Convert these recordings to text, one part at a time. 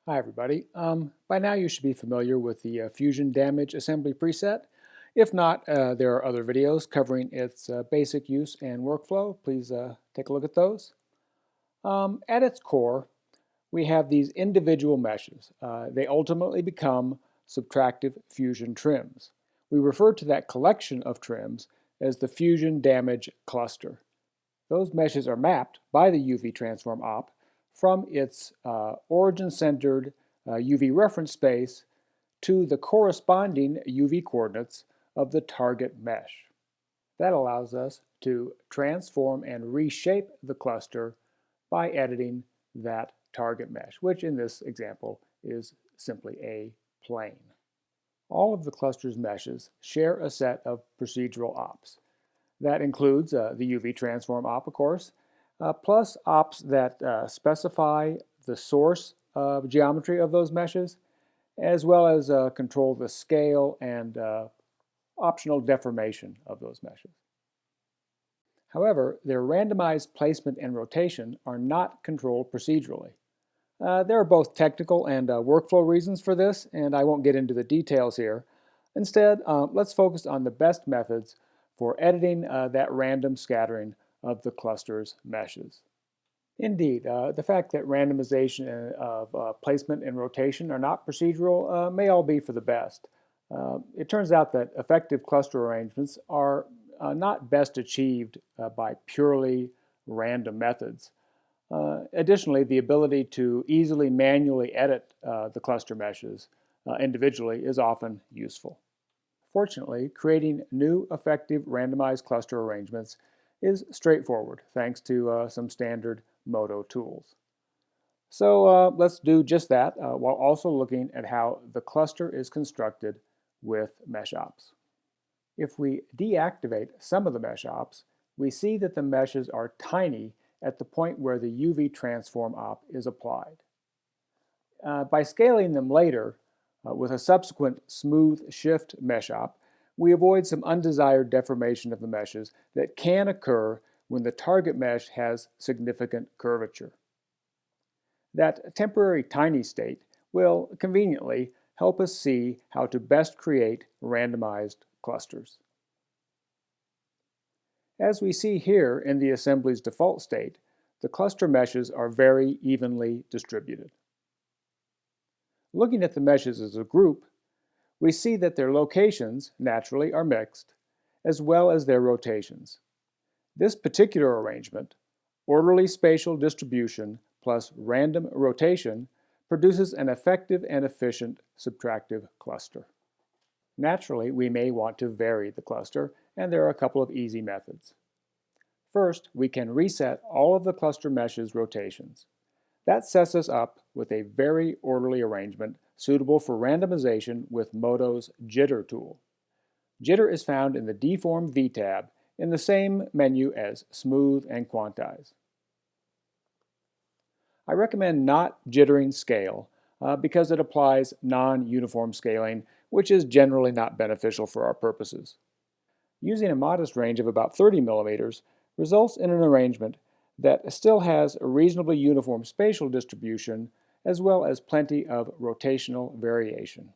Hi everybody. By now you should be familiar with the Fusion Damage Assembly preset. If not, there are other videos covering its basic use and workflow. Please take a look at those. At its core, we have these individual meshes. They ultimately become subtractive fusion trims. We refer to that collection of trims as the Fusion Damage Cluster. Those meshes are mapped by the UV transform op from its origin-centered UV reference space to the corresponding UV coordinates of the target mesh. That allows us to transform and reshape the cluster by editing that target mesh, which in this example is simply a plane. All of the cluster's meshes share a set of procedural ops. That includes the UV transform op, of course, plus ops that specify the source geometry of those meshes, as well as control the scale and optional deformation of those meshes. However, their randomized placement and rotation are not controlled procedurally. There are both technical and workflow reasons for this, and I won't get into the details here. Instead, let's focus on the best methods for editing that random scattering of the cluster's meshes. Indeed, the fact that randomization of placement and rotation are not procedural may all be for the best. It turns out that effective cluster arrangements are not best achieved by purely random methods. Additionally, the ability to easily manually edit the cluster meshes individually is often useful. Fortunately, creating new effective randomized cluster arrangements is straightforward thanks to some standard MODO tools. So let's do just that while also looking at how the cluster is constructed with mesh ops. If we deactivate some of the mesh ops, we see that the meshes are tiny at the point where the UV transform op is applied. By scaling them later with a subsequent smooth shift mesh op, we avoid some undesired deformation of the meshes that can occur when the target mesh has significant curvature. That temporary tiny state will conveniently help us see how to best create randomized clusters. As we see here in the assembly's default state, the cluster meshes are very evenly distributed. Looking at the meshes as a group, we see that their locations, naturally, are mixed, as well as their rotations. This particular arrangement, orderly spatial distribution plus random rotation, produces an effective and efficient subtractive cluster. Naturally, we may want to vary the cluster, and there are a couple of easy methods. First, we can reset all of the cluster meshes' rotations. That sets us up with a very orderly arrangement suitable for randomization with MODO's Jitter tool. Jitter is found in the Deform V tab in the same menu as Smooth and Quantize. I recommend not jittering scale because it applies non-uniform scaling, which is generally not beneficial for our purposes. Using a modest range of about 30 millimeters results in an arrangement that still has a reasonably uniform spatial distribution as well as plenty of rotational variation.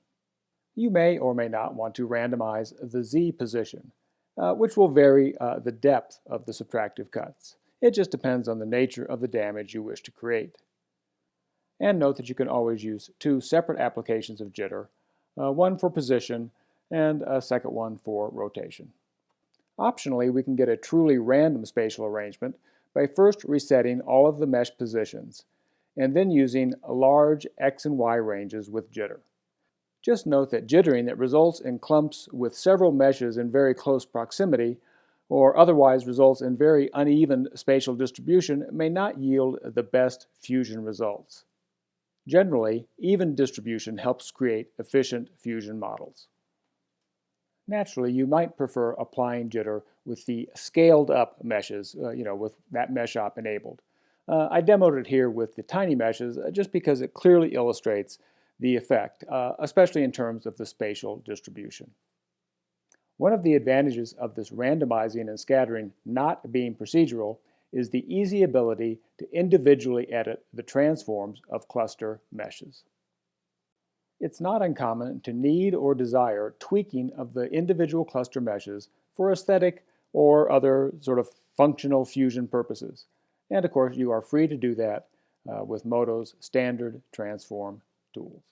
You may or may not want to randomize the Z position, which will vary the depth of the subtractive cuts. It just depends on the nature of the damage you wish to create. And note that you can always use two separate applications of jitter, one for position and a second one for rotation. Optionally, we can get a truly random spatial arrangement by first resetting all of the mesh positions, and then using large X and Y ranges with jitter. Just note that jittering that results in clumps with several meshes in very close proximity, or otherwise results in very uneven spatial distribution, may not yield the best fusion results. Generally, even distribution helps create efficient fusion models. Naturally, you might prefer applying jitter with the scaled-up meshes, with that mesh op enabled. I demoed it here with the tiny meshes just because it clearly illustrates the effect, especially in terms of the spatial distribution. One of the advantages of this randomizing and scattering not being procedural is the easy ability to individually edit the transforms of cluster meshes. It's not uncommon to need or desire tweaking of the individual cluster meshes for aesthetic or other sort of functional fusion purposes. And of course, you are free to do that with MODO's standard transform tools.